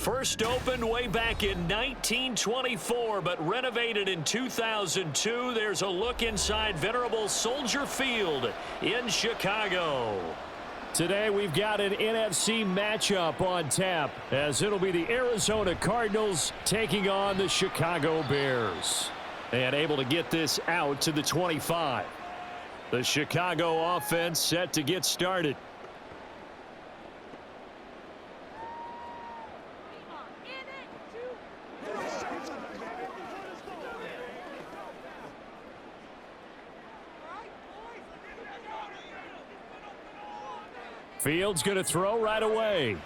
First opened way back in 1924, but renovated in 2002. There's a look inside venerable Soldier Field in Chicago. Today we've got an NFC matchup on tap, as it'll be the Arizona Cardinals taking on the Chicago Bears. And able to get this out to the 25. The Chicago offense set to get started. Fields going to throw right away.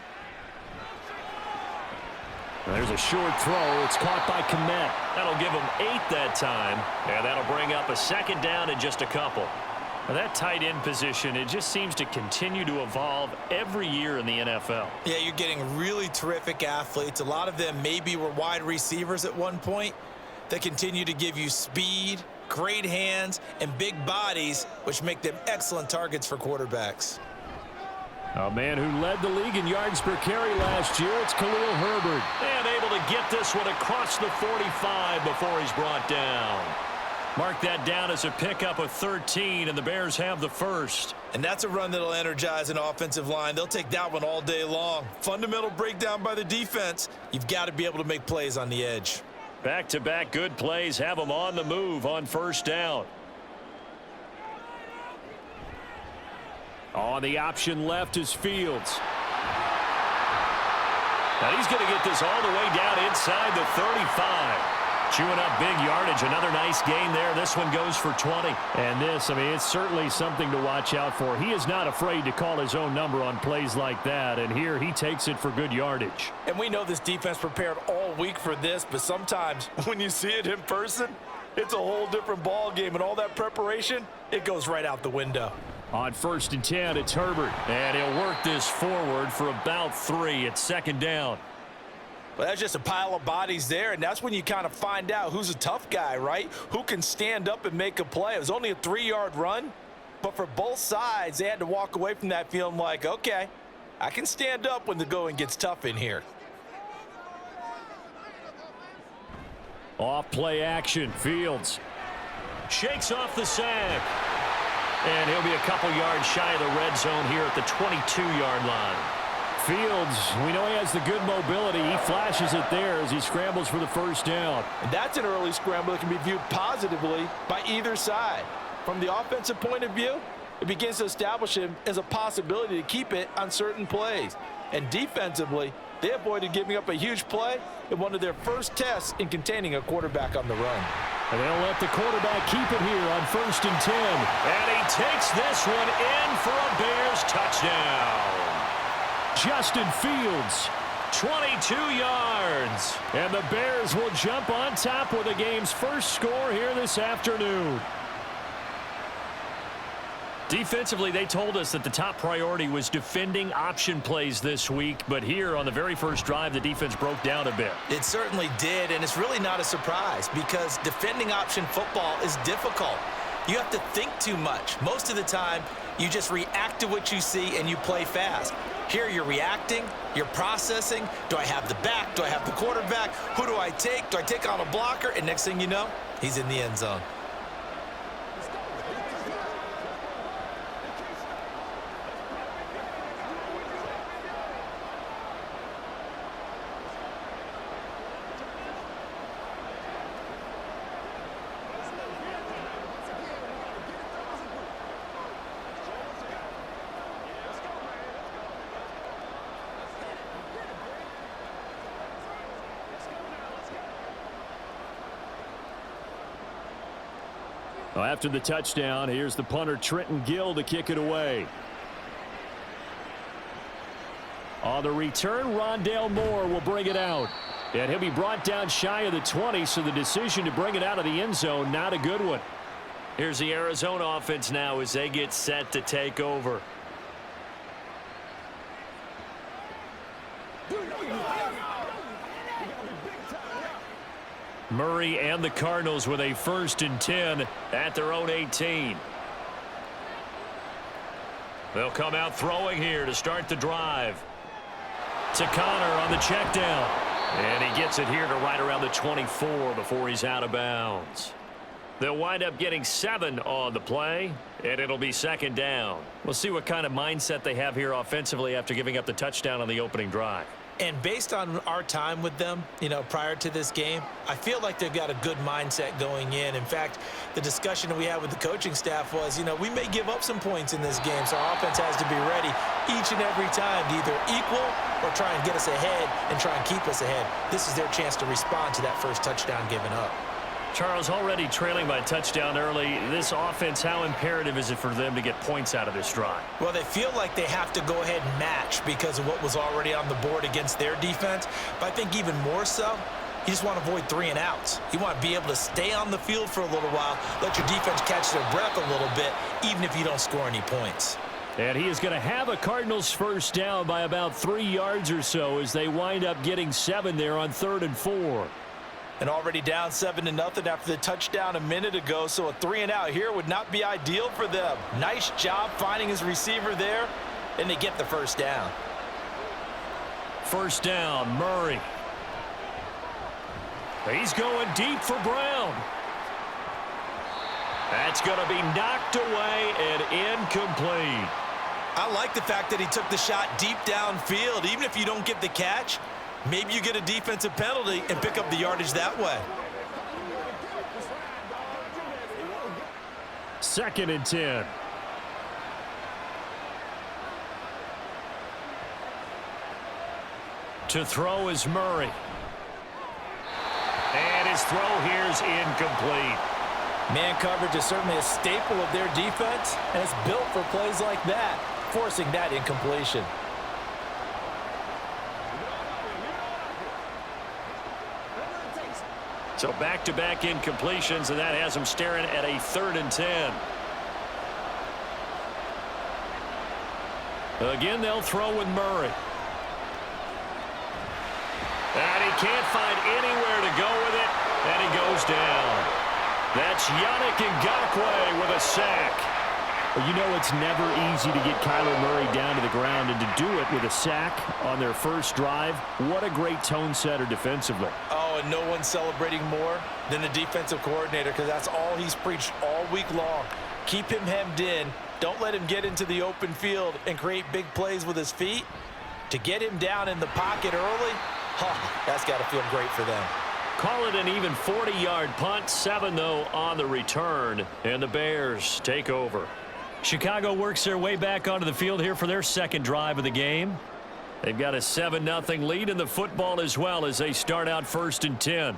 There's a short throw. It's caught by Komet. That'll give him 8 that time, and that'll bring up a second down in just a couple. Now that tight end position, it just seems to continue to evolve every year in the NFL. Yeah, you're getting really terrific athletes. A lot of them maybe were wide receivers at one point. They continue to give you speed, great hands, and big bodies, which make them excellent targets for quarterbacks. A man who led the league in yards per carry last year, it's Khalil Herbert. And able to get this one across the 45 before he's brought down. Mark that down as a pickup of 13, and the Bears have the first. And that's a run that'll energize an offensive line. They'll take that one all day long. Fundamental breakdown by the defense. You've got to be able to make plays on the edge. Back-to-back good plays have them on the move on first down. On the option left is Fields. Now he's going to get this all the way down inside the 35. Chewing up big yardage. Another nice gain there. This one goes for 20. And this, I mean, it's certainly something to watch out for. He is not afraid to call his own number on plays like that. And here he takes it for good yardage. And we know this defense prepared all week for this, but sometimes when you see it in person, it's a whole different ball game. And all that preparation, it goes right out the window. On 1st and 10, it's Herbert. And he'll work this forward for about 3. It's second down. Well, that's just a pile of bodies there, and that's when you kind of find out who's a tough guy, right? Who can stand up and make a play. It was only a 3-yard run, but for both sides, they had to walk away from that feeling like, okay, I can stand up when the going gets tough in here. Off play action, Fields. Shakes off the sack. And he'll be a couple yards shy of the red zone here at the 22-yard line. Fields, we know he has the good mobility. He flashes it there as he scrambles for the first down. And that's an early scramble that can be viewed positively by either side. From the offensive point of view, it begins to establish him as a possibility to keep it on certain plays. And defensively, they avoided giving up a huge play in one of their first tests in containing a quarterback on the run. And they'll let the quarterback keep it here on 1st and 10. And he takes this one in for a Bears touchdown. Justin Fields, 22 yards. And the Bears will jump on top with the game's first score here this afternoon. Defensively, they told us that the top priority was defending option plays this week. But here on the very first drive, the defense broke down a bit. It certainly did, and it's really not a surprise because defending option football is difficult. You have to think too much. Most of the time, you just react to what you see and you play fast. Here you're reacting, you're processing. Do I have the back? Do I have the quarterback? Who do I take? Do I take on a blocker? And next thing you know, he's in the end zone. Well, after the touchdown, here's the punter Trenton Gill to kick it away. On the return, Rondale Moore will bring it out. And he'll be brought down shy of the 20, so the decision to bring it out of the end zone, not a good one. Here's the Arizona offense now as they get set to take over. Murray and the Cardinals with a 1st and 10 at their own 18. They'll come out throwing here to start the drive. To Connor on the check down. And he gets it here to right around the 24 before he's out of bounds. They'll wind up getting 7 on the play, and it'll be second down. We'll see what kind of mindset they have here offensively after giving up the touchdown on the opening drive. And based on our time with them, prior to this game, I feel like they've got a good mindset going in. In fact, the discussion that we had with the coaching staff was, we may give up some points in this game, so our offense has to be ready each and every time to either equal or try and get us ahead and try and keep us ahead. This is their chance to respond to that first touchdown given up. Charles, already trailing by touchdown early. This offense, how imperative is it for them to get points out of this drive? Well, they feel like they have to go ahead and match because of what was already on the board against their defense. But I think even more so, you just want to avoid 3 and outs. You want to be able to stay on the field for a little while, let your defense catch their breath a little bit, even if you don't score any points. And he is going to have a Cardinals first down by about 3 yards or so as they wind up getting 7 there on 3rd and 4. And already down 7-0 after the touchdown a minute ago, so a 3 and out here would not be ideal for them. Nice job finding his receiver there, and they get the first down. First down, Murray. He's going deep for Brown. That's going to be knocked away and incomplete. I like the fact that he took the shot deep downfield. Even if you don't get the catch, maybe you get a defensive penalty and pick up the yardage that way. 2nd and 10. To throw is Murray. And his throw here is incomplete. Man coverage is certainly a staple of their defense, and it's built for plays like that, forcing that incompletion. So back-to-back incompletions, and that has them staring at a 3rd and 10. Again, they'll throw with Murray. And he can't find anywhere to go with it, and he goes down. That's Yannick Ngakoue with a sack. Well, it's never easy to get Kyler Murray down to the ground, and to do it with a sack on their first drive, what a great tone setter defensively. Oh, and no one's celebrating more than the defensive coordinator, because that's all he's preached all week long. Keep him hemmed in. Don't let him get into the open field and create big plays with his feet. To get him down in the pocket early, that's got to feel great for them. Call it an even 40-yard punt, 7 though on the return, and the Bears take over. Chicago works their way back onto the field here for their second drive of the game. They've got a 7-0 lead in the football as well as they start out 1st and 10.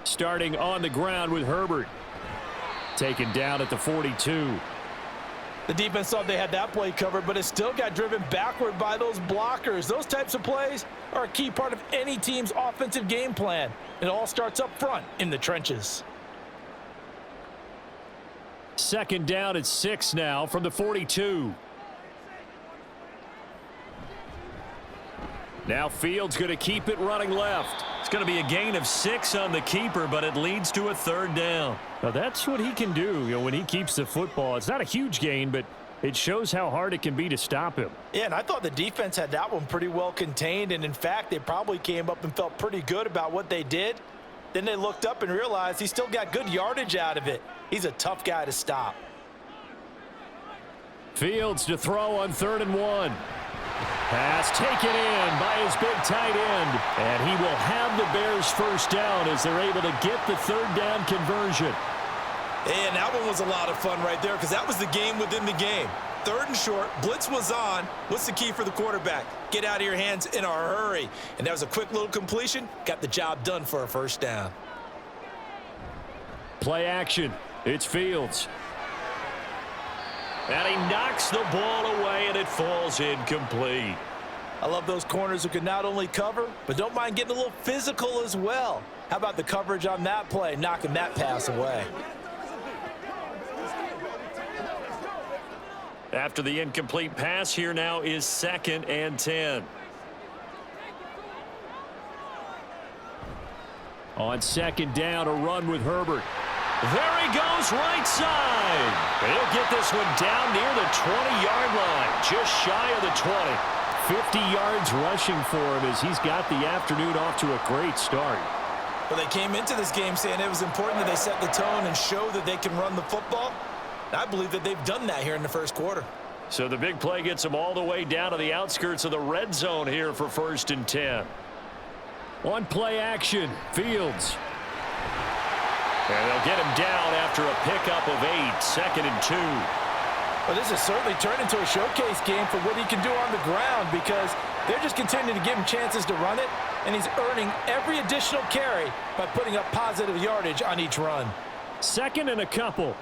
Starting on the ground with Herbert. Taken down at the 42. The defense thought they had that play covered, but it still got driven backward by those blockers. Those types of plays are a key part of any team's offensive game plan. It all starts up front in the trenches. 2nd down at 6 now from the 42. Now Fields going to keep it running left. It's going to be a gain of 6 on the keeper, but it leads to a 3rd down. Now that's what he can do, when he keeps the football. It's not a huge gain, but it shows how hard it can be to stop him. Yeah, and I thought the defense had that one pretty well contained, and in fact, they probably came up and felt pretty good about what they did. Then they looked up and realized he still got good yardage out of it. He's a tough guy to stop. Fields to throw on 3rd and 1. Pass taken in by his big tight end. And he will have the Bears first down as they're able to get the 3rd down conversion. And that one was a lot of fun right there because that was the game within the game. 3rd and short, blitz was on. What's the key for the quarterback? Get out of your hands in a hurry. And that was a quick little completion. Got the job done for a first down. Play action. It's Fields. And he knocks the ball away, and it falls incomplete. I love those corners who can not only cover, but don't mind getting a little physical as well. How about the coverage on that play, knocking that pass away? After the incomplete pass, here now is 2nd and 10. On 2nd down, a run with Herbert. There he goes right side. He'll get this one down near the 20-yard line, just shy of the 20. 50 yards rushing for him as he's got the afternoon off to a great start. Well, they came into this game saying it was important that they set the tone and show that they can run the football. I believe that they've done that here in the first quarter. So the big play gets them all the way down to the outskirts of the red zone here for 1st and 10. On play action, Fields. And they'll get him down after a pickup of 8, 2nd and 2. Well, this has certainly turned into a showcase game for what he can do on the ground because they're just continuing to give him chances to run it, and he's earning every additional carry by putting up positive yardage on each run. 2nd and a couple.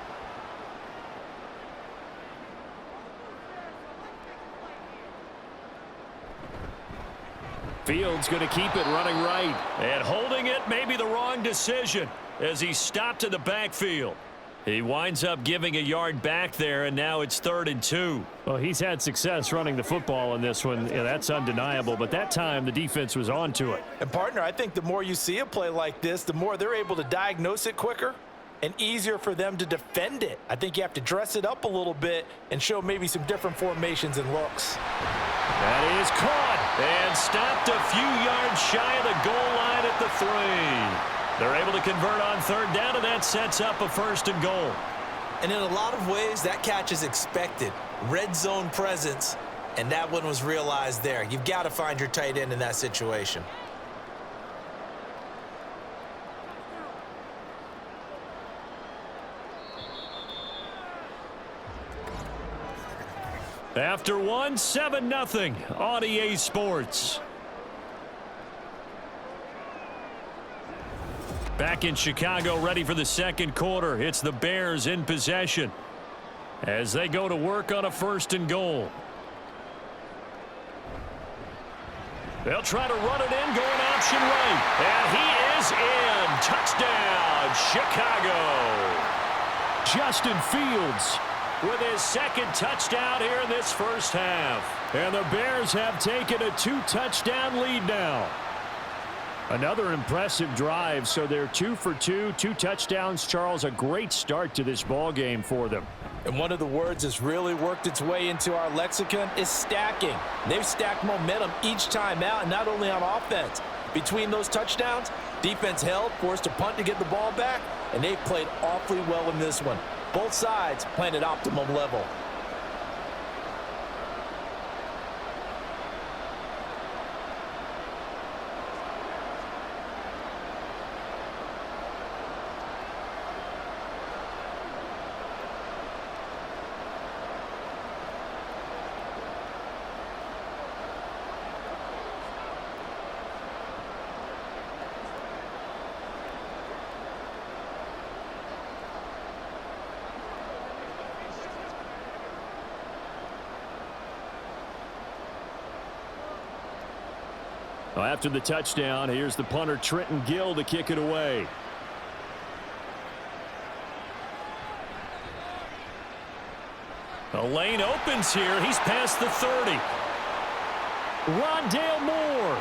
Fields going to keep it running right. And holding it may be the wrong decision as he stopped in the backfield. He winds up giving a yard back there, and now it's 3rd and 2. Well, he's had success running the football in this one. Yeah, that's undeniable, but that time the defense was on to it. And, partner, I think the more you see a play like this, the more they're able to diagnose it quicker and easier for them to defend it. I think you have to dress it up a little bit and show maybe some different formations and looks. That is caught. And stopped a few yards shy of the goal line at the 3. They're able to convert on 3rd down, and that sets up a 1st and goal. And in a lot of ways, that catch is expected. Red zone presence, and that one was realized there. You've got to find your tight end in that situation. After one, 7-0 on EA Sports. Back in Chicago, ready for the 2nd quarter. It's the Bears in possession as they go to work on a 1st and goal. They'll try to run it in, going option right. And he is in. Touchdown, Chicago. Justin Fields with his 2nd touchdown here in this first half. And the Bears have taken a 2-touchdown lead now. Another impressive drive, so they're 2 for 2, 2 touchdowns. Charles, a great start to this ball game for them. And one of the words that's really worked its way into our lexicon is stacking. They've stacked momentum each time out, and not only on offense. Between those touchdowns, defense held, forced to punt to get the ball back, and they've played awfully well in this one. Both sides playing at optimum level. Well, after the touchdown, here's the punter Trenton Gill to kick it away. The lane opens here. He's past the 30. Rondale Moore.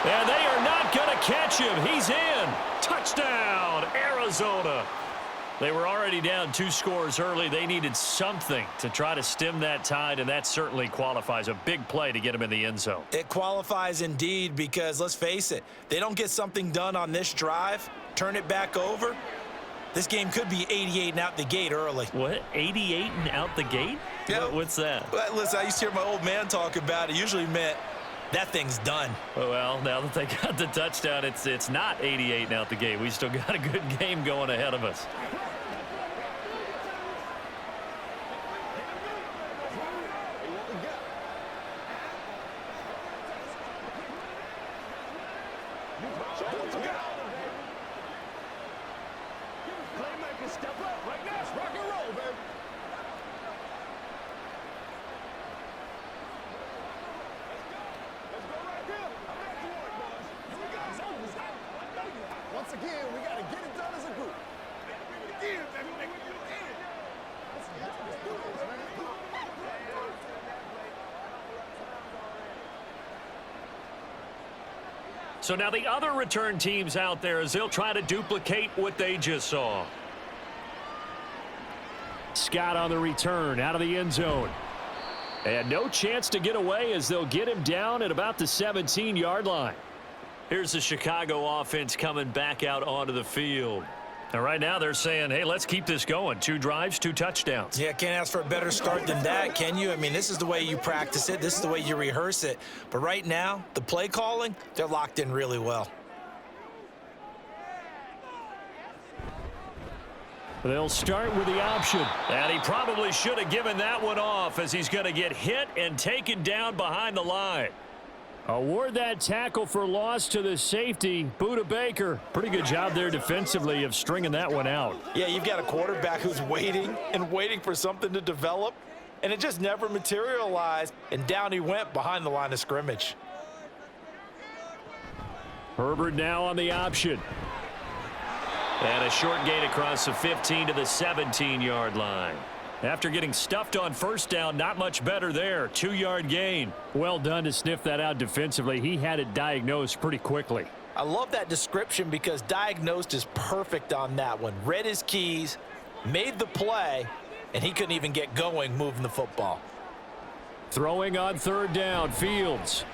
And they are not going to catch him. He's in. Touchdown, Arizona. They were already down 2 scores early. They needed something to try to stem that tide, and that certainly qualifies. A big play to get them in the end zone. It qualifies indeed because, let's face it, they don't get something done on this drive, turn it back over, this game could be 88 and out the gate early. What? 88 and out the gate? Yeah. What's that? Well, listen, I used to hear my old man talk about it. It usually meant that thing's done. Well, now that they got the touchdown, it's not 88 and out the gate. We still got a good game going ahead of us. Once again, we got to get it done as a group. So now the other return teams out there as they'll try to duplicate what they just saw. Scott on the return out of the end zone. And no chance to get away as they'll get him down at about the 17-yard line. Here's the Chicago offense coming back out onto the field. And right now they're saying, hey, let's keep this going. 2 drives, 2 touchdowns. Yeah, can't ask for a better start than that, can you? I mean, this is the way you practice it. This is the way you rehearse it. But right now, the play calling, they're locked in really well. They'll start with the option. And he probably should have given that one off as he's going to get hit and taken down behind the line. Award that tackle for loss to the safety, Buda Baker. Pretty good job there defensively of stringing that one out. Yeah, you've got a quarterback who's waiting and waiting for something to develop, and it just never materialized, and down he went behind the line of scrimmage. Herbert now on the option. And a short gain across the 15 to the 17-yard line. After getting stuffed on first down, not much better there. 2-yard gain. Well done to sniff that out defensively. He had it diagnosed pretty quickly. I love that description because diagnosed is perfect on that one. Read his keys, made the play, and he couldn't even get going moving the football. Throwing on third down, Fields.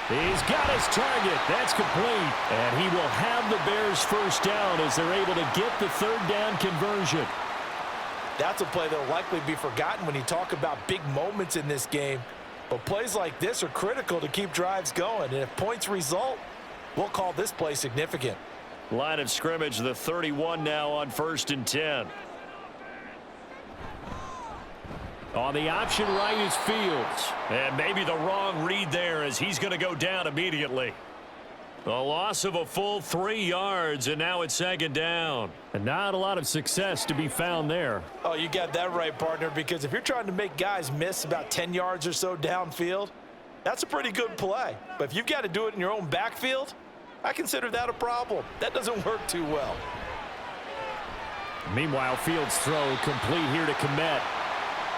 He's got his target. That's complete. And he will have the Bears first down as they're able to get the third down conversion. That's a play that will likely be forgotten when you talk about big moments in this game. But plays like this are critical to keep drives going. And if points result, we'll call this play significant. Line of scrimmage, the 31 now on 1st and 10. On the option right is Fields. And maybe the wrong read there as he's going to go down immediately. A loss of a full 3 yards, and now it's 2nd down. And not a lot of success to be found there. Oh, you got that right, partner, because if you're trying to make guys miss about 10 yards or so downfield, that's a pretty good play. But if you've got to do it in your own backfield, I consider that a problem. That doesn't work too well. Meanwhile, Fields' throw complete here to Kmet.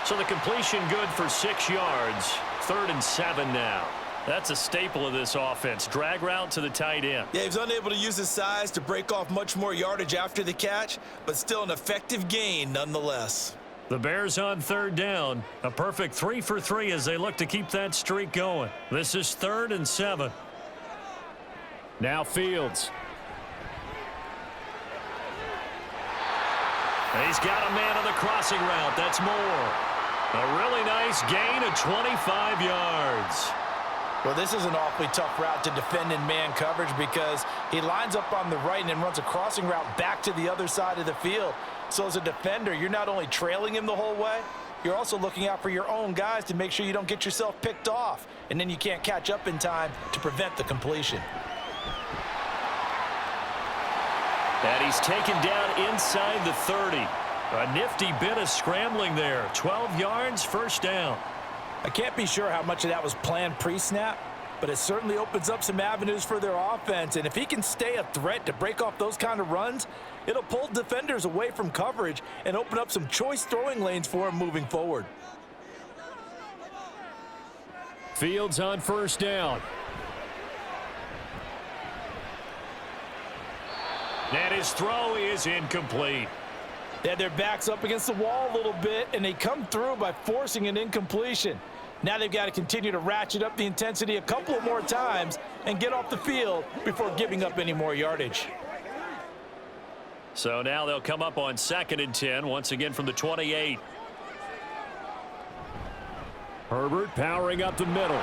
So the completion good for 6 yards. 3rd and 7 now. That's a staple of this offense. Drag route to the tight end. Yeah, he was unable to use his size to break off much more yardage after the catch, but still an effective gain nonetheless. The Bears on 3rd down. A perfect 3 for 3 as they look to keep that streak going. This is 3rd and 7. Now Fields. He's got a man on the crossing route. That's Moore. A really nice gain of 25 yards. Well, this is an awfully tough route to defend in man coverage because he lines up on the right and then runs a crossing route back to the other side of the field. So as a defender, you're not only trailing him the whole way, you're also looking out for your own guys to make sure you don't get yourself picked off. And then you can't catch up in time to prevent the completion. And he's taken down inside the 30. A nifty bit of scrambling there. 12 yards, 1st down. I can't be sure how much of that was planned pre-snap, but it certainly opens up some avenues for their offense. And if he can stay a threat to break off those kind of runs, it'll pull defenders away from coverage and open up some choice throwing lanes for him moving forward. Fields on 1st down. And his throw is incomplete. They had their backs up against the wall a little bit, and they come through by forcing an incompletion. Now they've got to continue to ratchet up the intensity a couple of more times and get off the field before giving up any more yardage. So now they'll come up on 2nd and 10, once again from the 28. Herbert powering up the middle.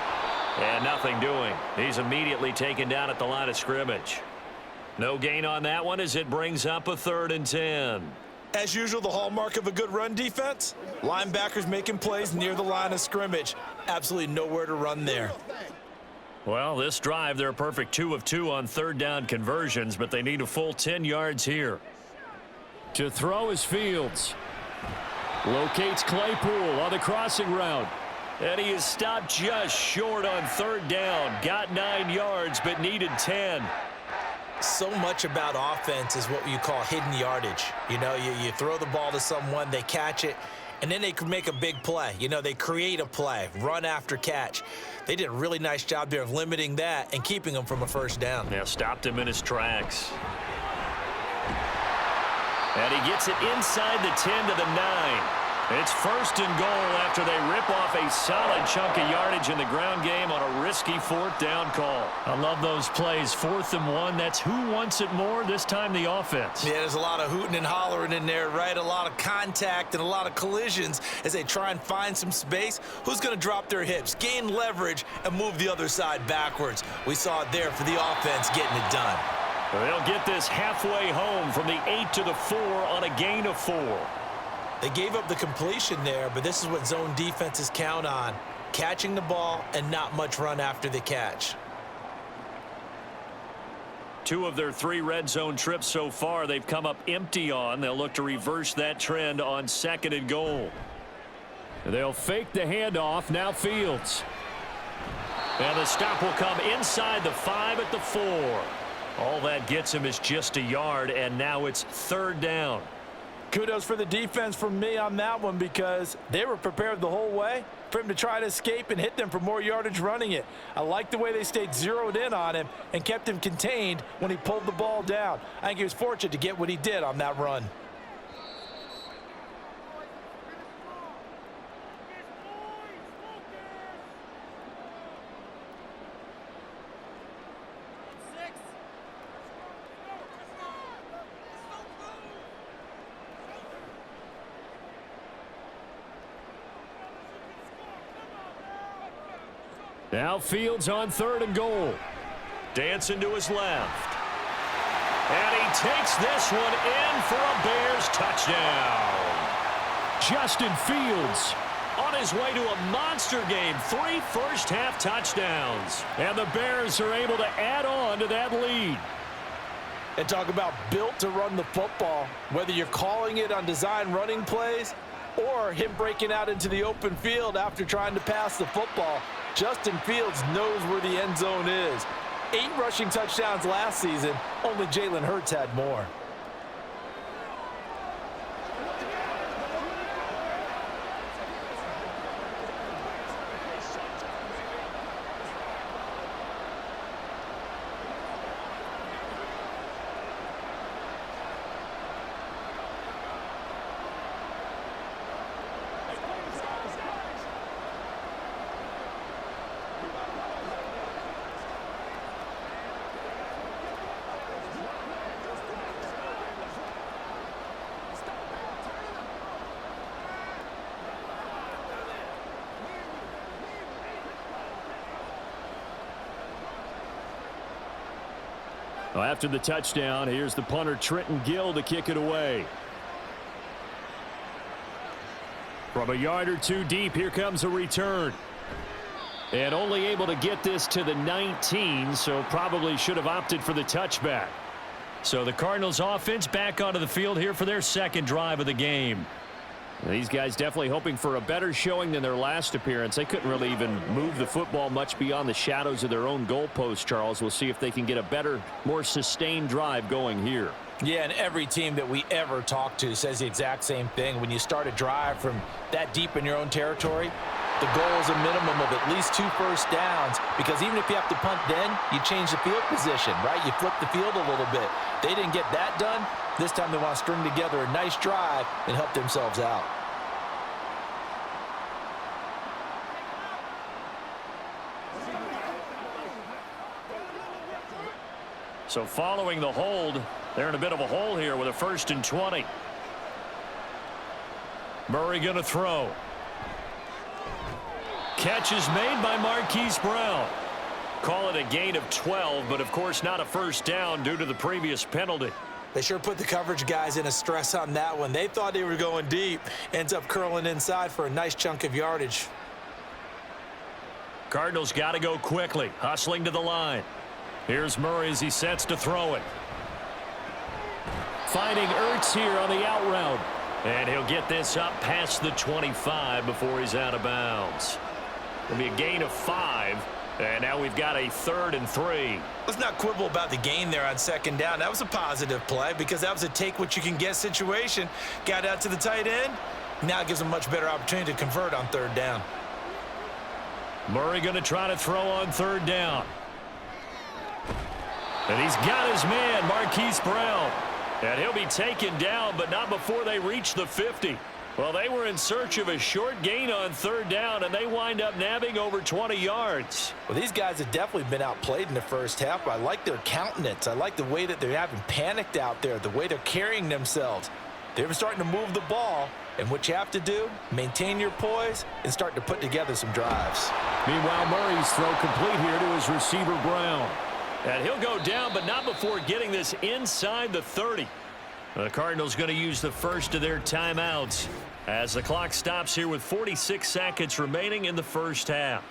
And nothing doing. He's immediately taken down at the line of scrimmage. No gain on that one as it brings up a 3rd and 10. As usual, the hallmark of a good run defense, linebackers making plays near the line of scrimmage. Absolutely nowhere to run there. Well, this drive, they're a perfect 2 of 2 on 3rd down conversions, but they need a full 10 yards here. To throw is Fields. Locates Claypool on the crossing route. And he is stopped just short on 3rd down. Got 9 yards, but needed 10. So much about offense is what you call hidden yardage. You know, you throw the ball to someone, they catch it, And then they could make a big play. You know, they create a play, run after catch. They did a really nice job there of limiting that and keeping him from a first down. Yeah, stopped him in his tracks. And he gets it inside the 10 to the 9. It's first and goal after they rip off a solid chunk of yardage in the ground game on a risky fourth down call. I love those plays. 4th and 1. That's who wants it more, this time the offense. Yeah, there's a lot of hooting and hollering in there, right? A lot of contact and a lot of collisions as they try and find some space. Who's going to drop their hips, gain leverage, and move the other side backwards? We saw it there for the offense getting it done. They'll get this halfway home from the 8 to the 4 on a gain of 4. They gave up the completion there, but this is what zone defenses count on. Catching the ball and not much run after the catch. 2 of their 3 red zone trips so far they've come up empty on. They'll look to reverse that trend on 2nd and goal. They'll fake the handoff. Now Fields. And the stop will come inside the 5 at the 4. All that gets him is just a yard, and now it's 3rd down. Kudos for the defense from me on that one because they were prepared the whole way for him to try to escape and hit them for more yardage running it. I like the way they stayed zeroed in on him and kept him contained when he pulled the ball down. I think he was fortunate to get what he did on that run. Now Fields on 3rd and goal. Dancing to his left. And he takes this one in for a Bears touchdown. Justin Fields On his way to a monster game. 3 first-half touchdowns. And the Bears are able to add on to that lead. And talk about built to run the football, whether you're calling it on design running plays or him breaking out into the open field after trying to pass the football. Justin Fields knows where the end zone is. 8 rushing touchdowns last season. Only Jalen Hurts had more. Well, after the touchdown, here's the punter Trenton Gill to kick it away. From a yard or 2 deep, here comes a return. And only able to get this to the 19, so probably should have opted for the touchback. So the Cardinals offense back onto the field here for their 2nd drive of the game. These guys definitely hoping for a better showing than their last appearance. They couldn't really even move the football much beyond the shadows of their own goalpost, Charles. We'll see if they can get a better, more sustained drive going here. Yeah, and every team that we ever talk to says the exact same thing. When you start a drive from that deep in your own territory, the goal is a minimum of at least 2 first downs, because even if you have to punt then, you change the field position, right? You flip the field a little bit. They didn't get that done. This time they want to string together a nice drive and help themselves out. So following the hold, they're in a bit of a hole here with a 1st and 20. Murray going to throw. Catch is made by Marquise Brown. Call it a gain of 12, but of course not a first down due to the previous penalty. They sure put the coverage guys in a stress on that one. They thought they were going deep. Ends up curling inside for a nice chunk of yardage. Cardinals got to go quickly, hustling to the line. Here's Murray as he sets to throw it. Finding Ertz here on the out route. And he'll get this up past the 25 before he's out of bounds. It'll be a gain of 5. And now we've got a 3rd and 3. Let's not quibble about the gain there on 2nd down. That was a positive play because that was a take what you can get situation. Got out to the tight end, Now it gives them much better opportunity to convert on third down. Murray going to try to throw on third down. And he's got his man, Marquise Brown. And he'll be taken down, but not before they reach the 50. Well, they were in search of a short gain on third down, and they wind up nabbing over 20 yards. Well, these guys have definitely been outplayed in the first half, but I like their countenance. I like the way that they're having panicked out there, the way they're carrying themselves. They're starting to move the ball, and what you have to do, maintain your poise and start to put together some drives. Meanwhile, Murray's throw complete here to his receiver, Brown. And he'll go down, but not before getting this inside the 30. The Cardinals going to use the first of their timeouts as the clock stops here with 46 seconds remaining in the first half.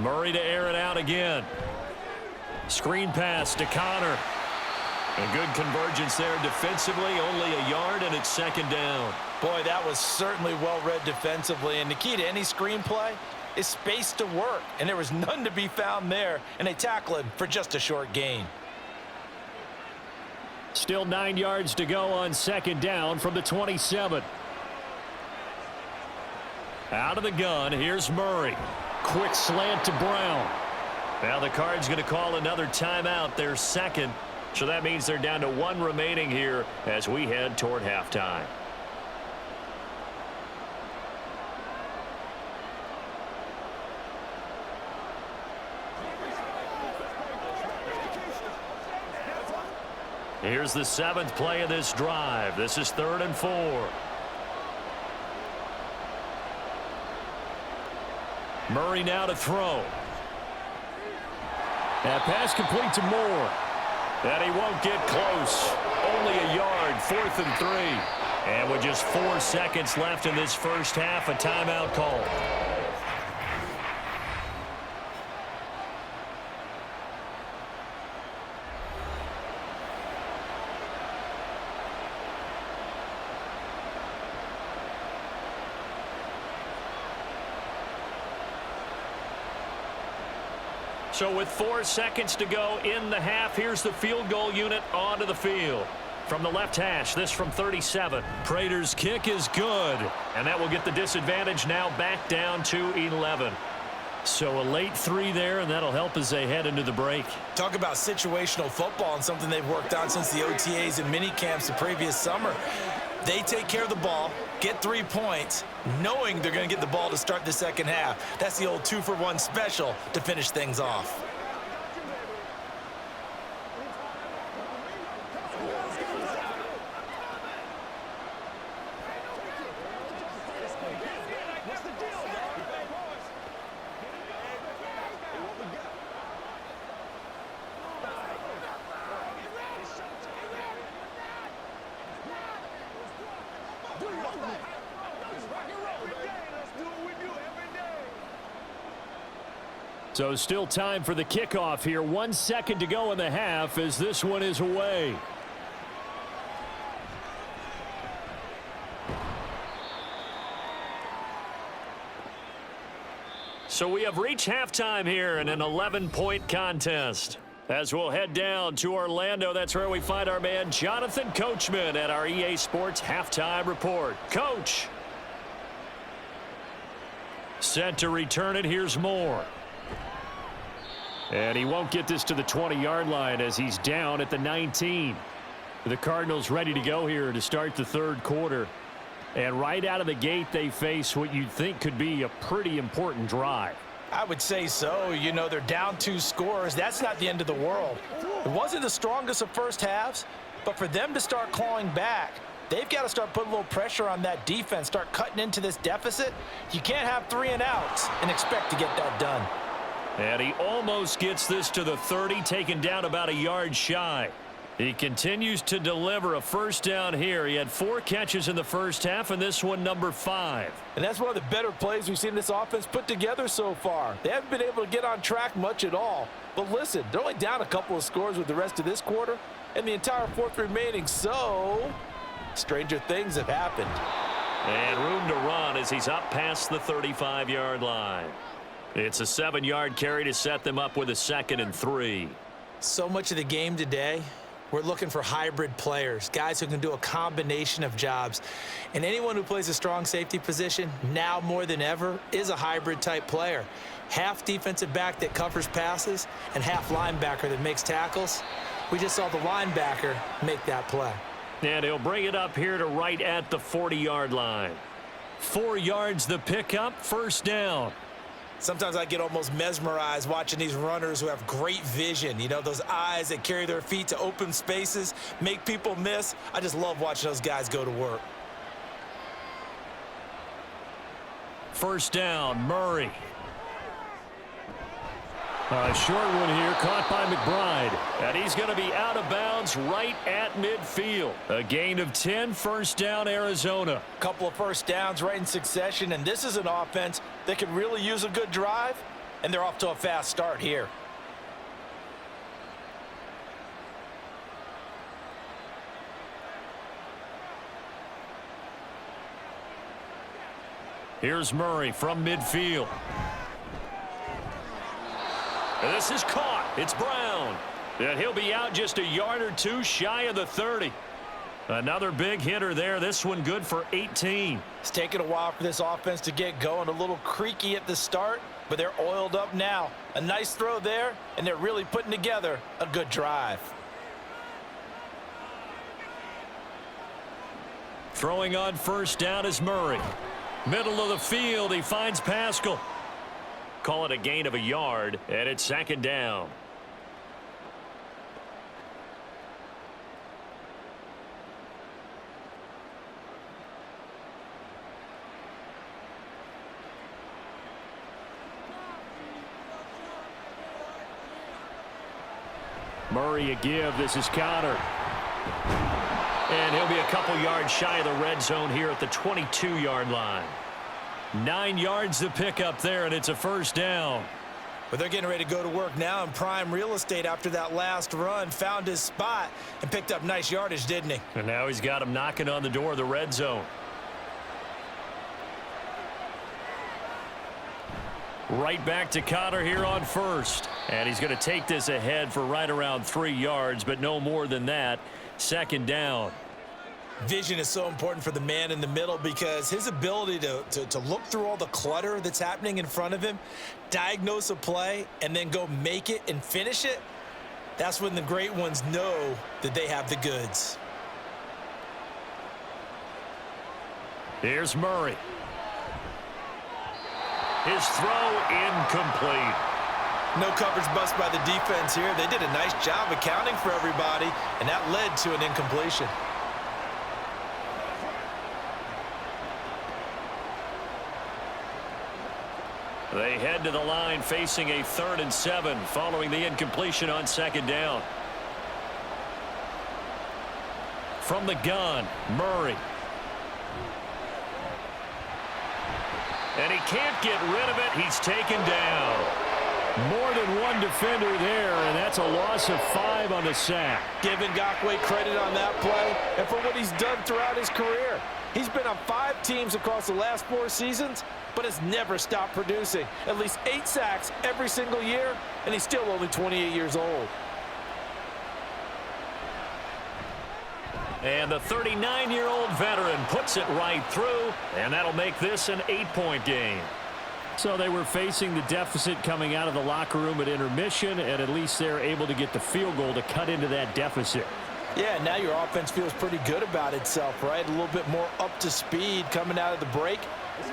Murray to air it out again. Screen pass to Connor. A good convergence there defensively, only a yard, and it's second down. Boy, that was certainly well read defensively, and the key to any screen play is space to work, and there was none to be found there, and they tackle him for just a short gain. Still 9 yards to go on second down from the 27. Out of the gun, here's Murray. Quick slant to Brown. Now the Cards going to call another timeout, their second. So that means they're down to one remaining here as we head toward halftime. Here's the 7th play of this drive. This is 3rd and 4. Murray now to throw. That pass complete to Moore. And he won't get close. Only a yard, 4th and 3. And with just 4 seconds left in this first half, a timeout call. So with 4 seconds to go in the half, here's the field goal unit onto the field. From the left hash, this from 37. Prater's kick is good. And that will get the disadvantage now back down to 11. So a late 3 there, and that'll help as they head into the break. Talk about situational football and something they've worked on since the OTAs and mini camps the previous summer. They take care of the ball, get 3 points, knowing they're going to get the ball to start the second half. That's the old 2-for-1 special to finish things off. So still time for the kickoff here. 1 second to go in the half as this one is away. So we have reached halftime here in an 11-point contest. As we'll head down to Orlando, that's where we find our man Jonathan Coachman at our EA Sports Halftime Report. Coach. Set to return it. Here's Moore. And he won't get this to the 20-yard line as he's down at the 19. The Cardinals ready to go here to start the third quarter. And right out of the gate, they face what you'd think could be a pretty important drive. I would say so. You know, they're down 2 scores. That's not the end of the world. It wasn't the strongest of first halves, but for them to start clawing back, they've got to start putting a little pressure on that defense, start cutting into this deficit. You can't have 3 and outs and expect to get that done. And he almost gets this to the 30, taken down about a yard shy. He continues to deliver a first down here. He had 4 catches in the first half, and this one number 5. And that's one of the better plays we've seen this offense put together so far. They haven't been able to get on track much at all, But listen, they're only down a couple of scores with the rest of this quarter and the entire fourth remaining, so stranger things have happened. And room to run as he's up past the 35-yard line. It's a 7-yard carry to set them up with a 2nd and 3. So much of the game today, we're looking for hybrid players, guys who can do a combination of jobs. And anyone who plays a strong safety position, now more than ever, is a hybrid-type player. Half defensive back that covers passes and half linebacker that makes tackles. We just saw the linebacker make that play. And he'll bring it up here to right at the 40-yard line. 4 yards the pickup, first down. Sometimes I get almost mesmerized watching these runners who have great vision. You know, those eyes that carry their feet to open spaces, make people miss. I just love watching those guys go to work. First down, Murray. A short one here, caught by McBride. And he's going to be out of bounds right at midfield. A gain of 10, first down, Arizona. A couple of first downs right in succession, and this is an offense that could really use a good drive, and they're off to a fast start here. Here's Murray from midfield. And this is caught. It's Brown. And he'll be out just a yard or two shy of the 30. Another big hitter there. This one good for 18. It's taken a while for this offense to get going. A little creaky at the start, but they're oiled up now. A nice throw there, and they're really putting together a good drive. Throwing on first down is Murray. Middle of the field, he finds Pascal. Call it a gain of a yard, and it's 2nd down. Murray a give. This is Connor. And he'll be a couple yards shy of the red zone here at the 22-yard line. 9 yards to pick up there, and it's a first down. But they're getting ready to go to work now in prime real estate after that last run. Found his spot and picked up nice yardage, didn't he? And now he's got him knocking on the door of the red zone. Right back to Connor here on first. And he's going to take this ahead for right around 3 yards, but no more than that. 2nd down. Vision is so important for the man in the middle because his ability to look through all the clutter that's happening in front of him, diagnose a play, and then go make it and finish it, that's when the great ones know that they have the goods. Here's Murray. His throw incomplete. No coverage bust by the defense here. They did a nice job accounting for everybody, and that led to an incompletion. They head to the line facing a 3rd and 7 following the incompletion on 2nd down. From the gun, Murray. And he can't get rid of it. He's taken down. More than one defender there, and that's a loss of 5 on the sack. Giving Ngakoue credit on that play and for what he's done throughout his career. He's been on 5 teams across the last 4 seasons, but has never stopped producing. At least 8 sacks every single year, and he's still only 28 years old. And the 39-year-old veteran puts it right through, and that'll make this an 8-point game. So they were facing the deficit coming out of the locker room at intermission, and at least they're able to get the field goal to cut into that deficit. Yeah, now your offense feels pretty good about itself, right? A little bit more up to speed coming out of the break.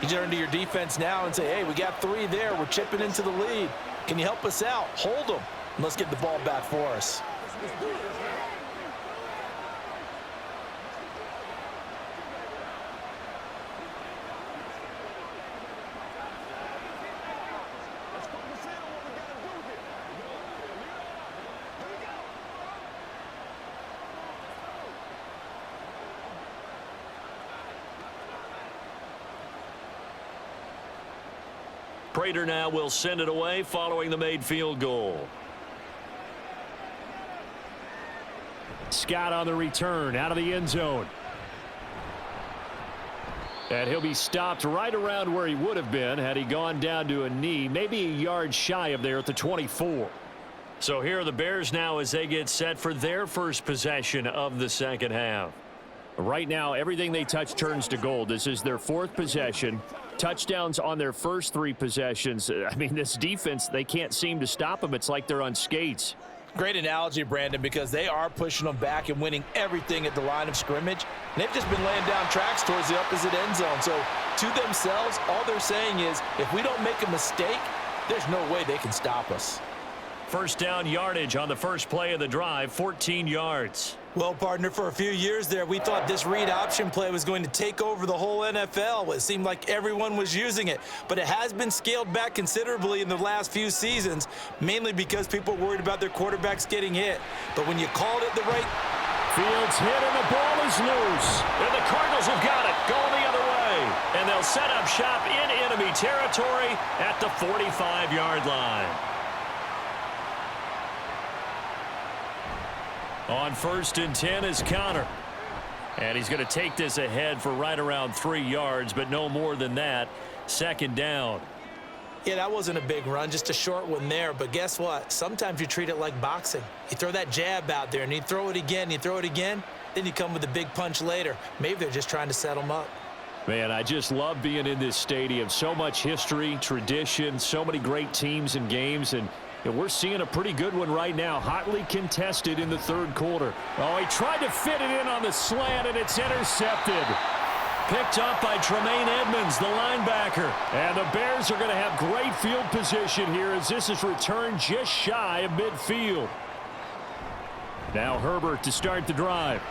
You turn to your defense now and say, hey, we got 3 there. We're chipping into the lead. Can you help us out? Hold them, and let's get the ball back for us. Prater now will send it away following the made field goal. Scott on the return out of the end zone. And he'll be stopped right around where he would have been had he gone down to a knee, maybe a yard shy of there at the 24. So here are the Bears now as they get set for their first possession of the second half. Right now, everything they touch turns to gold. This is their fourth possession. Touchdowns on their first three possessions. I mean, this defense, they can't seem to stop them. It's like they're on skates. Great analogy, Brandon, because they are pushing them back and winning everything at the line of scrimmage. And they've just been laying down tracks towards the opposite end zone. So to themselves, all they're saying is, if we don't make a mistake, there's no way they can stop us. First down yardage on the first play of the drive, 14 yards. Well, partner, for a few years there, we thought this read option play was going to take over the whole NFL. It seemed like everyone was using it, but it has been scaled back considerably in the last few seasons, mainly because people were worried about their quarterbacks getting hit. But when you called it the right... Fields hit and the ball is loose. And the Cardinals have got it, going the other way. And they'll set up shop in enemy territory at the 45-yard line. On 1st and 10 is Connor. And he's going to take this ahead for right around 3 yards, but no more than that. Second down. Yeah, that wasn't a big run, just a short one there. But guess what? Sometimes you treat it like boxing. You throw that jab out there, and you throw it again, you throw it again, then you come with a big punch later. Maybe they're just trying to set them up. Man, I just love being in this stadium. So much history, tradition, so many great teams and games, and we're seeing a pretty good one right now, hotly contested in the third quarter. Oh, he tried to fit it in on the slant, and it's intercepted. Picked up by Tremaine Edmonds, the linebacker. And the Bears are going to have great field position here as this is returned just shy of midfield. Now Herbert to start the drive.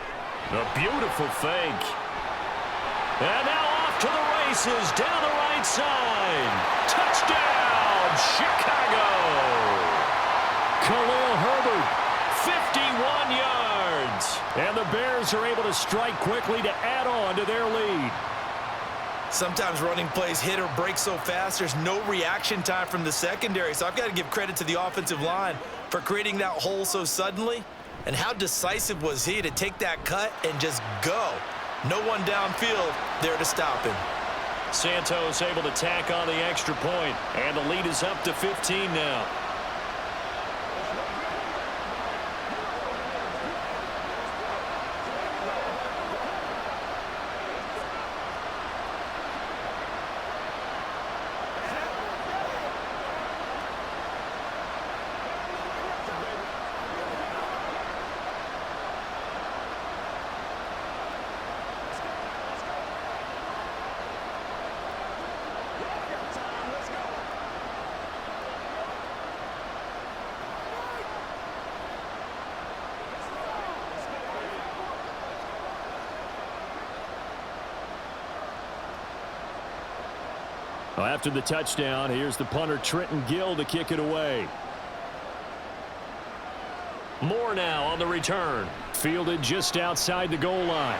A beautiful fake. And now off to the races down the right side. Touchdown, Chicago. Khalil Herbert, 51 yards. And the Bears are able to strike quickly to add on to their lead. Sometimes running plays hit or break so fast, there's no reaction time from the secondary. So I've got to give credit to the offensive line for creating that hole so suddenly. And how decisive was he to take that cut and just go? No one downfield there to stop him. Santos able to tack on the extra point, and the lead is up to 15 now. Well, after the touchdown, here's the punter Trenton Gill to kick it away. Moore now on the return. Fielded just outside the goal line.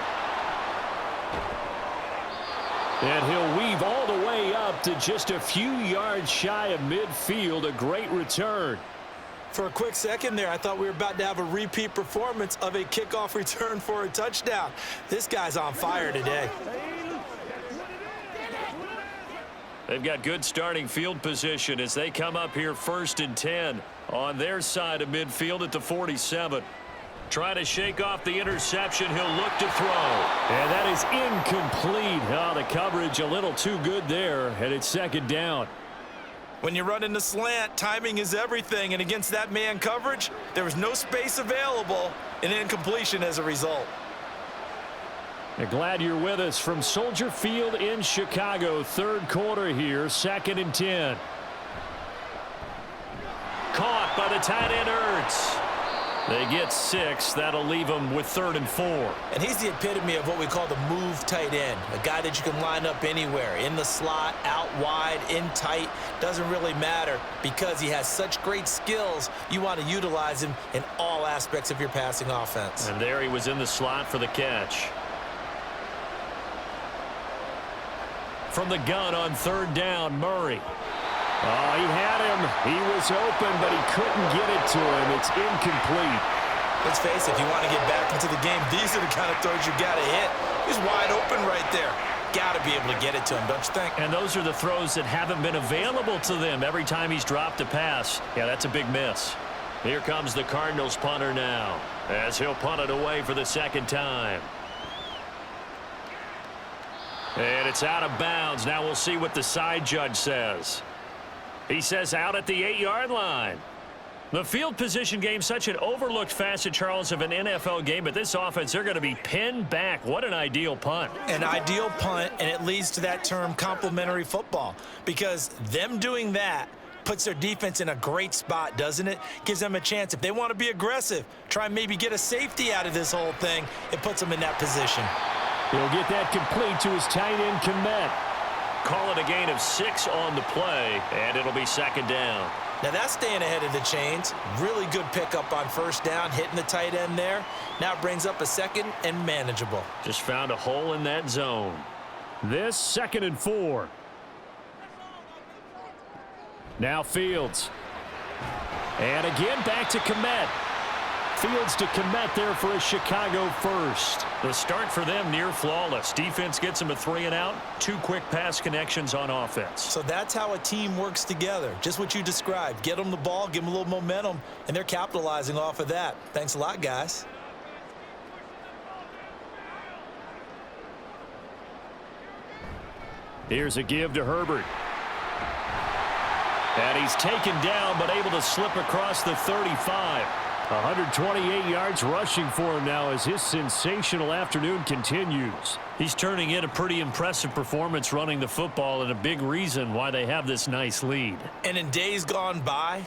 And he'll weave all the way up to just a few yards shy of midfield. A great return. For a quick second there, I thought we were about to have a repeat performance of a kickoff return for a touchdown. This guy's on fire today. They've got good starting field position as they come up here 1st and 10 on their side of midfield at the 47. Trying to shake off the interception. He'll look to throw. And that is incomplete. Oh, the coverage a little too good there, and it's second down. When you run in the slant, timing is everything, and against that man coverage, there was no space available, and incompletion as a result. I'm glad you're with us from Soldier Field in Chicago. Third quarter here, 2nd and 10. Caught by the tight end Ertz. They get 6. That'll leave them with 3rd and 4. And he's the epitome of what we call the move tight end, a guy that you can line up anywhere, in the slot, out wide, in tight, doesn't really matter because he has such great skills. You want to utilize him in all aspects of your passing offense. And there he was in the slot for the catch. From the gun on 3rd down, Murray. Oh, he had him. He was open, but he couldn't get it to him. It's incomplete. Let's face it, if you want to get back into the game, these are the kind of throws you got to hit. He's wide open right there. Got to be able to get it to him, don't you think? And those are the throws that haven't been available to them every time he's dropped a pass. Yeah, that's a big miss. Here comes the Cardinals punter now, as he'll punt it away for the second time. And it's out of bounds. Now we'll see what the side judge says. He says out at the 8-yard line. The field position game, such an overlooked facet, Charles, of an NFL game, but this offense, they're going to be pinned back. What an ideal punt. An ideal punt, and it leads to that term complementary football, because them doing that puts their defense in a great spot, doesn't it? Gives them a chance. If they want to be aggressive, try and maybe get a safety out of this whole thing, it puts them in that position. He'll get that complete to his tight end, Komet. Call it a gain of 6 on the play, and it'll be second down. Now that's staying ahead of the chains. Really good pickup on first down, hitting the tight end there. Now it brings up a second and manageable. Just found a hole in that zone. This 2nd and 4. Now Fields. And again back to Komet. Fields to Komet there for a Chicago first. The start for them near flawless. Defense gets them a 3 and out. 2 quick pass connections on offense. So that's how a team works together. Just what you described. Get them the ball, give them a little momentum, and they're capitalizing off of that. Thanks a lot, guys. Here's a give to Herbert. And he's taken down, but able to slip across the 35. 128 yards rushing for him now as his sensational afternoon continues. He's turning in a pretty impressive performance running the football, and a big reason why they have this nice lead. And in days gone by,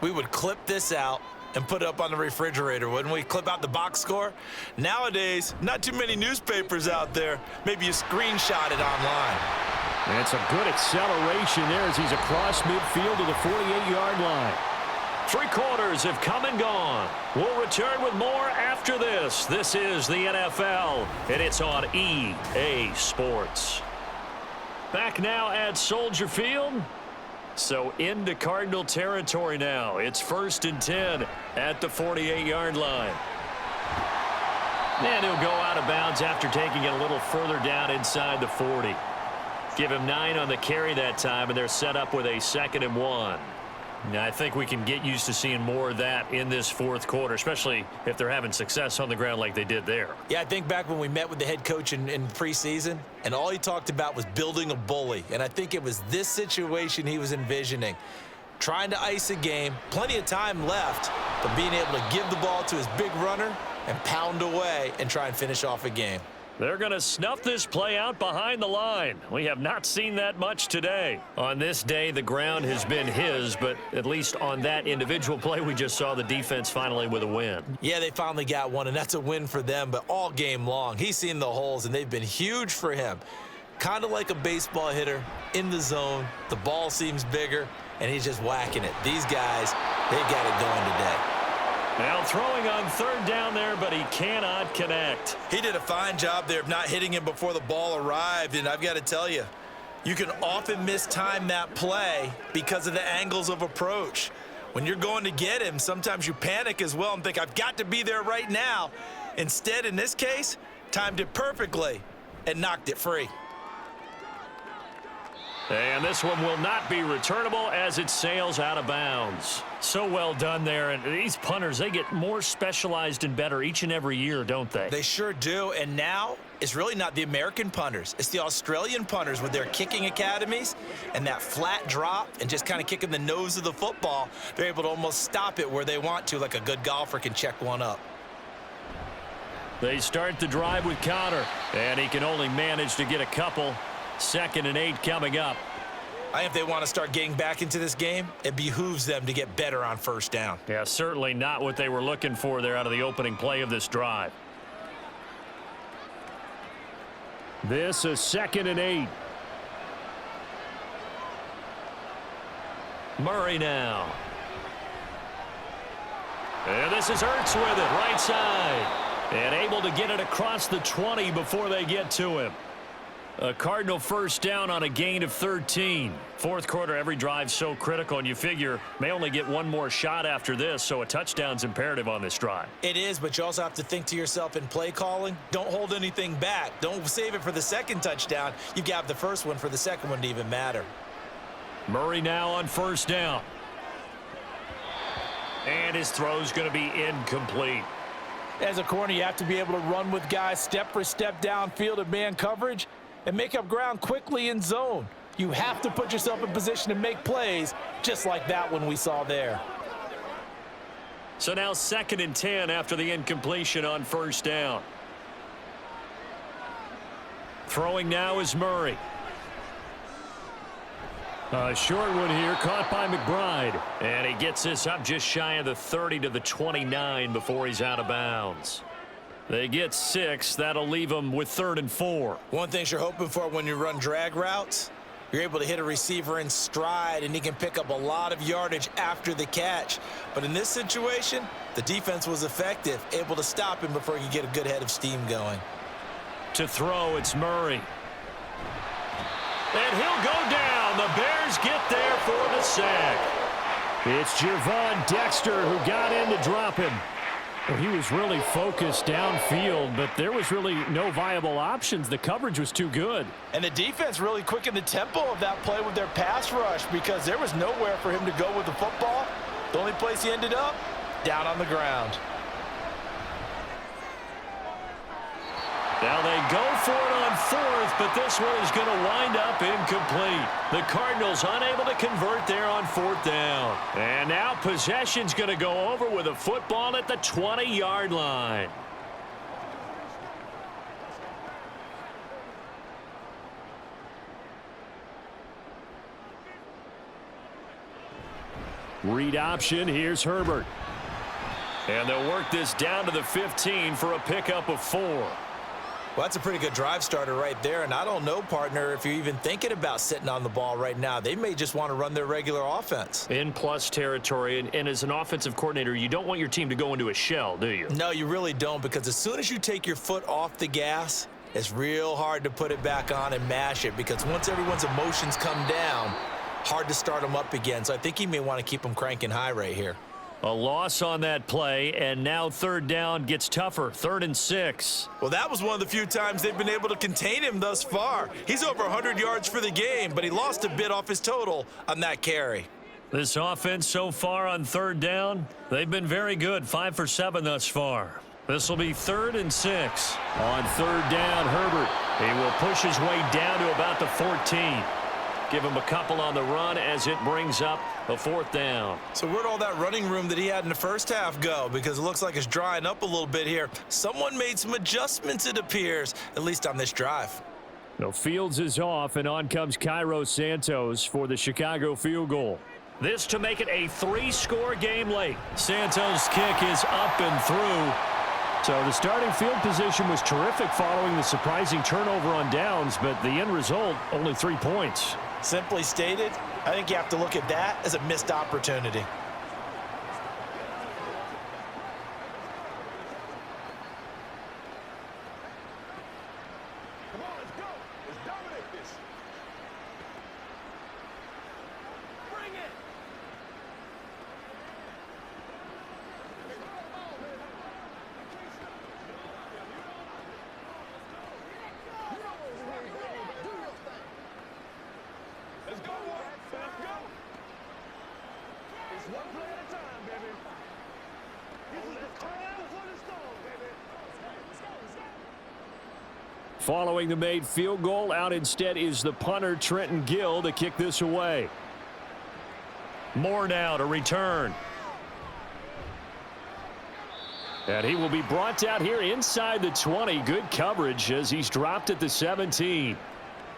we would clip this out and put it up on the refrigerator, wouldn't we? Clip out the box score. Nowadays, not too many newspapers out there. Maybe you screenshot it online. And some good acceleration there as he's across midfield to the 48-yard line. 3 quarters have come and gone. We'll return with more after this. This is the NFL, and it's on EA Sports. Back now at Soldier Field. So into Cardinal territory now. It's 1st and 10 at the 48-yard line. And he'll go out of bounds after taking it a little further down inside the 40. Give him 9 on the carry that time, and they're set up with a 2nd and 1. Now, I think we can get used to seeing more of that in this 4th quarter, especially if they're having success on the ground like they did there. Yeah, I think back when we met with the head coach in preseason, and all he talked about was building a bully. And I think it was this situation he was envisioning. Trying to ice a game, plenty of time left, but being able to give the ball to his big runner and pound away and try and finish off a game. They're going to snuff this play out behind the line. We have not seen that much today. On this day, the ground has been his, but at least on that individual play, we just saw the defense finally with a win. Yeah, they finally got one, and that's a win for them, but all game long, he's seen the holes, and they've been huge for him. Kind of like a baseball hitter in the zone. The ball seems bigger, and he's just whacking it. These guys, they got it going today. Now throwing on 3rd down there, but he cannot connect. He did a fine job there of not hitting him before the ball arrived, and I've got to tell you, you can often mistime that play because of the angles of approach. When you're going to get him, sometimes you panic as well and think, I've got to be there right now. Instead, in this case, timed it perfectly and knocked it free. And this one will not be returnable as it sails out of bounds. So well done there. And these punters, they get more specialized and better each and every year, don't they? They sure do. And now it's really not the American punters. It's the Australian punters with their kicking academies and that flat drop and just kind of kicking the nose of the football. They're able to almost stop it where they want to, like a good golfer can check one up. They start the drive with Connor, and he can only manage to get a couple. 2nd and 8 coming up. I think if they want to start getting back into this game, it behooves them to get better on first down. Yeah, certainly not what they were looking for there out of the opening play of this drive. This is 2nd and 8. Murray now. And this is Ertz with it, right side. And able to get it across the 20 before they get to him. A Cardinal first down on a gain of 13. Fourth quarter, every drive so critical, and you figure may only get one more shot after this, so a touchdown's imperative on this drive. It is, but you also have to think to yourself in play calling, don't hold anything back. Don't save it for the second touchdown. You've got the first one for the second one to even matter. Murray now on first down. And his throw's going to be incomplete. As a corner, you have to be able to run with guys step for step downfield in man coverage and make up ground quickly in zone. You have to put yourself in position to make plays, just like that one we saw there. So now 2nd and 10 after the incompletion on first down. Throwing now is Murray. A short one here, caught by McBride. And he gets this up just shy of the 30 to the 29 before he's out of bounds. They get 6. That'll leave them with 3rd and 4. One thing you're hoping for when you run drag routes, you're able to hit a receiver in stride, and he can pick up a lot of yardage after the catch. But in this situation, the defense was effective, able to stop him before he could get a good head of steam going. To throw, it's Murray. And he'll go down. The Bears get there for the sack. It's Gervon Dexter who got in to drop him. Well, he was really focused downfield, but there was really no viable options. The coverage was too good. And the defense really quickened the tempo of that play with their pass rush because there was nowhere for him to go with the football. The only place he ended up, down on the ground. Now they go for it on 4th, but this one is going to wind up incomplete. The Cardinals unable to convert there on 4th down. And now possession's going to go over with a football at the 20-yard line. Read option, here's Herbert. And they'll work this down to the 15 for a pickup of 4. Well, that's a pretty good drive starter right there, and I don't know, partner, if you're even thinking about sitting on the ball right now. They may just want to run their regular offense. In plus territory, and as an offensive coordinator, you don't want your team to go into a shell, do you? No, you really don't, because as soon as you take your foot off the gas, it's real hard to put it back on and mash it, because once everyone's emotions come down, hard to start them up again. So I think he may want to keep them cranking high right here. A loss on that play, and now 3rd down gets tougher. 3rd and 6. Well, that was one of the few times they've been able to contain him thus far. He's over 100 yards for the game, but he lost a bit off his total on that carry. This offense so far on 3rd down, they've been very good. 5 for 7 thus far. This will be 3rd and 6. On 3rd down, Herbert. He will push his way down to about the 14. Give him a couple on the run as it brings up a 4th down. So where'd all that running room that he had in the first half go? Because it looks like it's drying up a little bit here. Someone made some adjustments, it appears, at least on this drive. No, Fields is off, and on comes Cairo Santos for the Chicago field goal. This to make it a 3-score game late. Santos' kick is up and through. So the starting field position was terrific following the surprising turnover on downs, but the end result, only 3 points. Simply stated, I think you have to look at that as a missed opportunity. Come on, let's go. Let's dominate this. Bring it. Let's go, boy. Let's go. It's one play at a time, baby. This is the time for the storm, baby. Let's go, let's go. Following the made field goal, out instead is the punter, Trenton Gill, to kick this away. Moore now to return. And he will be brought down here inside the 20. Good coverage as he's dropped at the 17.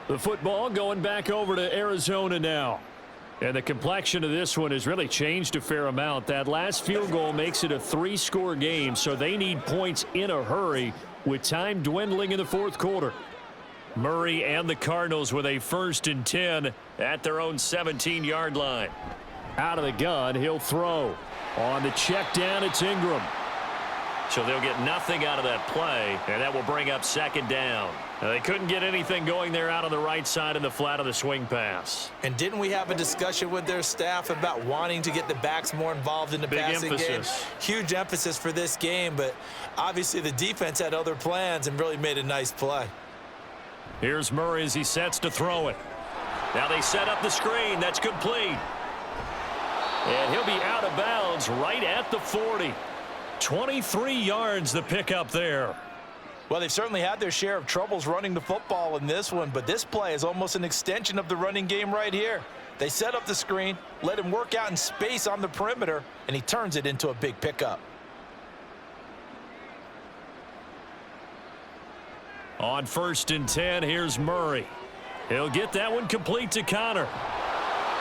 The football going back over to Arizona now. And the complexion of this one has really changed a fair amount. That last field goal makes it a 3-score game, so they need points in a hurry with time dwindling in the 4th quarter. Murray and the Cardinals with a 1st and 10 at their own 17-yard line. Out of the gun, he'll throw. On the check down, it's Ingram. So they'll get nothing out of that play, and that will bring up second down. Now, they couldn't get anything going there out on the right side in the flat of the swing pass. And didn't we have a discussion with their staff about wanting to get the backs more involved in the passing game? Huge emphasis for this game, but obviously the defense had other plans and really made a nice play. Here's Murray as he sets to throw it. Now they set up the screen. That's complete. And he'll be out of bounds right at the 40. 23 yards the pickup there. Well, they've certainly had their share of troubles running the football in this one, but this play is almost an extension of the running game right here. They set up the screen, let him work out in space on the perimeter, and he turns it into a big pickup. On 1st and 10, here's Murray. He'll get that one complete to Connor.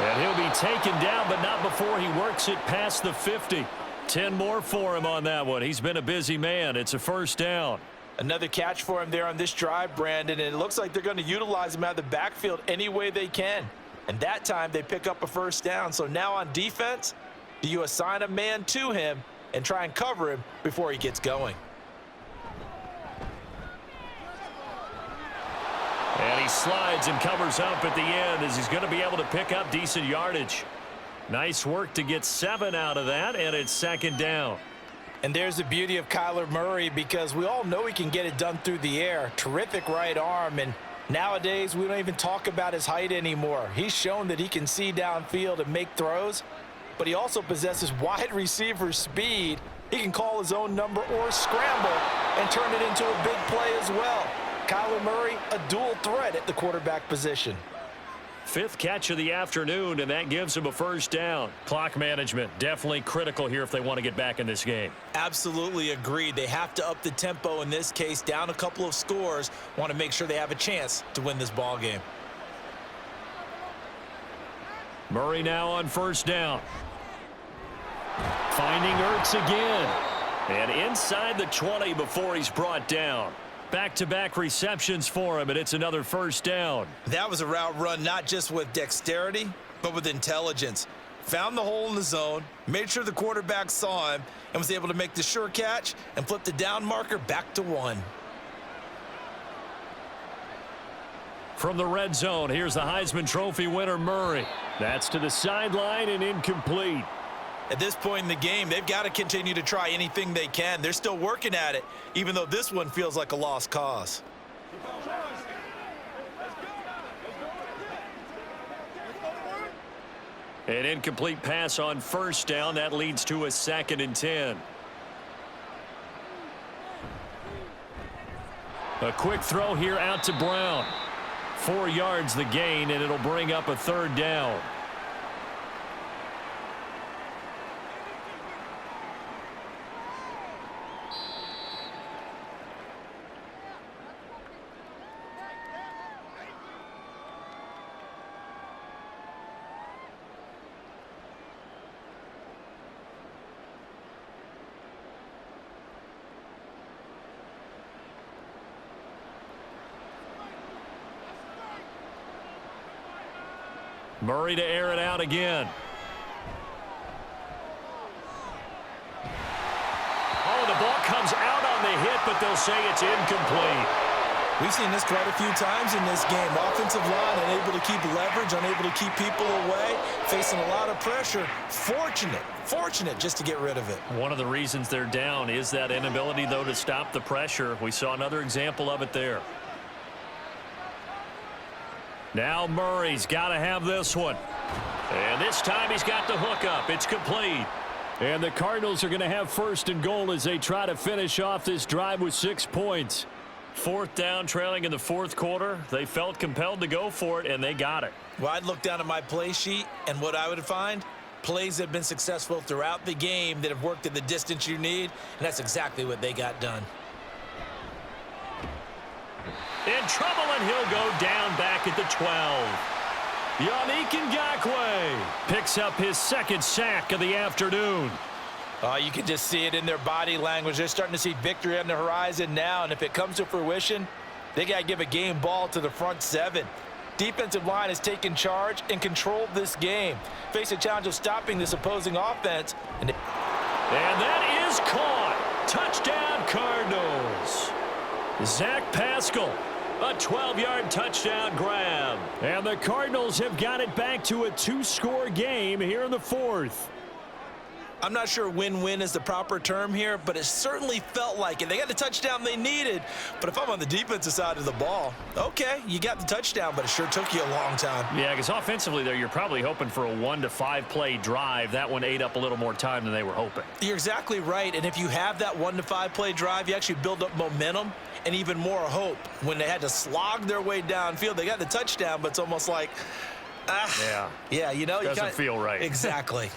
And he'll be taken down, but not before he works it past the 50. 10 more for him on that one. He's been a busy man. It's a first down. Another catch for him there on this drive, Brandon, and it looks like they're going to utilize him out of the backfield any way they can. And that time they pick up a first down. So now on defense, do you assign a man to him and try and cover him before he gets going? And he slides and covers up at the end as he's going to be able to pick up decent yardage. Nice work to get 7 out of that, and it's second down. And there's the beauty of Kyler Murray, because we all know he can get it done through the air. Terrific right arm, and nowadays we don't even talk about his height anymore. He's shown that he can see downfield and make throws, but he also possesses wide receiver speed. He can call his own number or scramble and turn it into a big play as well. Kyler Murray, a dual threat at the quarterback position. 5th catch of the afternoon, and that gives him a first down. Clock management, definitely critical here if they want to get back in this game. Absolutely agreed. They have to up the tempo in this case, down a couple of scores, want to make sure they have a chance to win this ball game. Murray now on first down. Finding Ertz again. And inside the 20 before he's brought down. Back-to-back receptions for him, and it's another first down. That was a route run not just with dexterity, but with intelligence. Found the hole in the zone, made sure the quarterback saw him, and was able to make the sure catch and flip the down marker back to 1. From the red zone, here's the Heisman Trophy winner, Murray. That's to the sideline and incomplete. At this point in the game, they've got to continue to try anything they can. They're still working at it, even though this one feels like a lost cause. An incomplete pass on first down. That leads to a 2nd and 10. A quick throw here out to Brown. 4 yards the gain, and it'll bring up a 3rd down. Murray to air it out again. Oh, the ball comes out on the hit, but they'll say it's incomplete. We've seen this quite a few times in this game. Offensive line unable to keep leverage, unable to keep people away, facing a lot of pressure. Fortunate just to get rid of it. One of the reasons they're down is that inability, though, to stop the pressure. We saw another example of it there. Now Murray's got to have this one. And this time he's got the hook up. It's complete. And the Cardinals are going to have 1st and goal as they try to finish off this drive with 6 points. 4th down, trailing in the 4th quarter. They felt compelled to go for it, and they got it. Well, I'd look down at my play sheet, and what I would find, plays that have been successful throughout the game that have worked at the distance you need, and that's exactly what they got done. In trouble, and he'll go down back at the 12. Yannick Ngakoue picks up his 2nd sack of the afternoon. You can just see it in their body language. They're starting to see victory on the horizon now, and if it comes to fruition, they got to give a game ball to the front 7. Defensive line has taken charge and controlled this game. Face a challenge of stopping this opposing offense. And that is caught. Touchdown, Cardinals. Zach Pascal, a 12-yard touchdown grab. And the Cardinals have got it back to a two-score game here in the fourth. I'm not sure win-win is the proper term here, but it certainly felt like it. They got the touchdown they needed, but if I'm on the defensive side of the ball, okay, you got the touchdown, but it sure took you a long time. Yeah, because offensively there, you're probably hoping for a 1 to 5 play drive. That one ate up a little more time than they were hoping. You're exactly right, and if you have that 1 to 5 play drive, you actually build up momentum and even more hope. When they had to slog their way downfield, they got the touchdown, but it's almost like, yeah, you know, doesn't feel right. Exactly.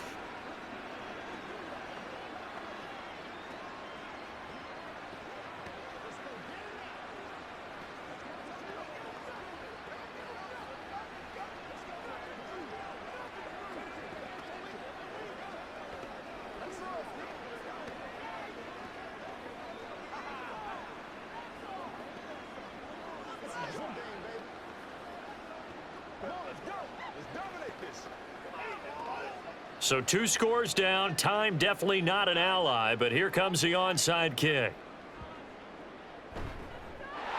So 2 scores down. Time definitely not an ally, but here comes the onside kick.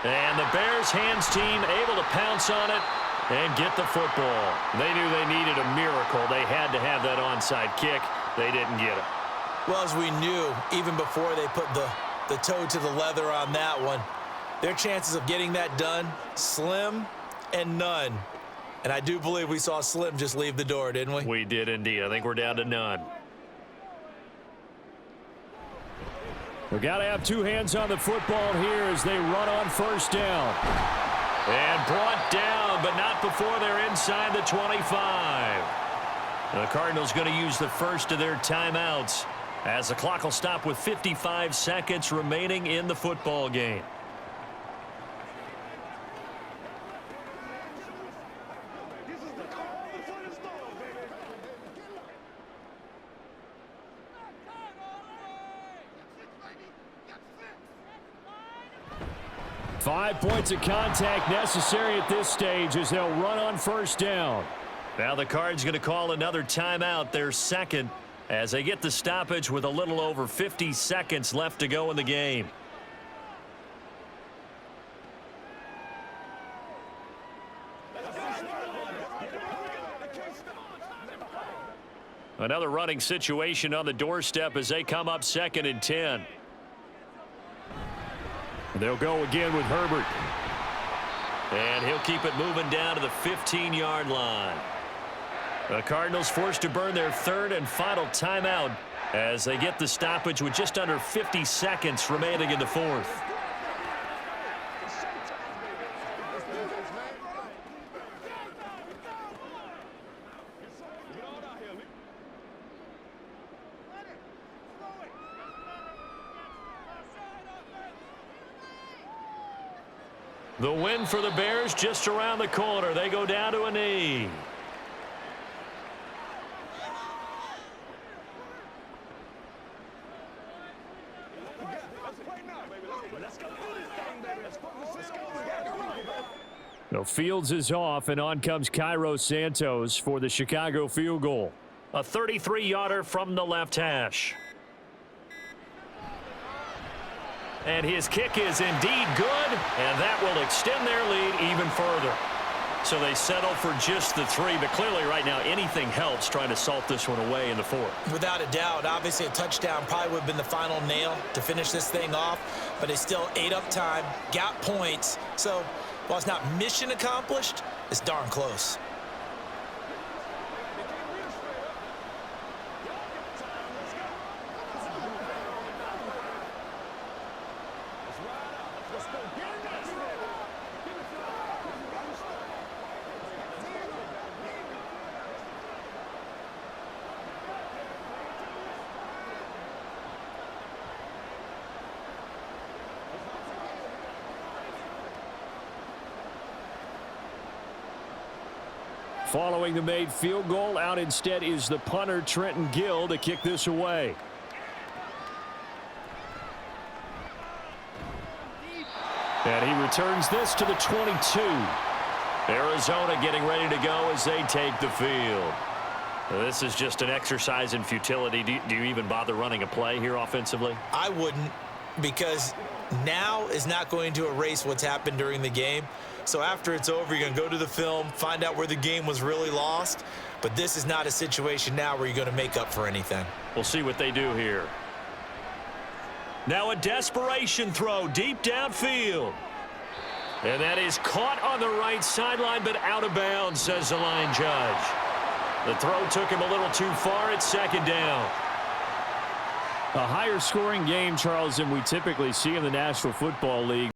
And the Bears hands team able to pounce on it and get the football. They knew they needed a miracle. They had to have that onside kick. They didn't get it. Well, as we knew, even before they put the toe to the leather on that one, their chances of getting that done, slim and none. And I do believe we saw Slim just leave the door, didn't we? We did indeed. I think we're down to none. We got to have 2 hands on the football here as they run on first down. And brought down, but not before they're inside the 25. The Cardinals going to use the first of their timeouts as the clock will stop with 55 seconds remaining in the football game. Five points of contact necessary at this stage as they'll run on first down. Now the Cards going to call another timeout, their second, as they get the stoppage with a little over 50 seconds left to go in the game. Another running situation on the doorstep as they come up 2nd and 10. They'll go again with Herbert. And he'll keep it moving down to the 15-yard line. The Cardinals forced to burn their 3rd and final timeout as they get the stoppage with just under 50 seconds remaining in the 4th. The win for the Bears just around the corner. They go down to a knee. So Fields is off, and on comes Cairo Santos for the Chicago field goal. A 33-yarder from the left hash. And his kick is indeed good, and that will extend their lead even further. So they settle for just the 3, but clearly right now anything helps trying to salt this one away in the 4th. Without a doubt, obviously a touchdown probably would have been the final nail to finish this thing off, but they still ate up time, got points. So while it's not mission accomplished, it's darn close. Following the made field goal, out instead is the punter, Trenton Gill, to kick this away. And he returns this to the 22. Arizona getting ready to go as they take the field. This is just an exercise in futility. Do you even bother running a play here offensively? I wouldn't, because now is not going to erase what's happened during the game. So after it's over, you're going to go to the film, find out where the game was really lost. But this is not a situation now where you're going to make up for anything. We'll see what they do here. Now a desperation throw deep downfield. And that is caught on the right sideline, but out of bounds, says the line judge. The throw took him a little too far at second down. A higher scoring game, Charles, than we typically see in the National Football League.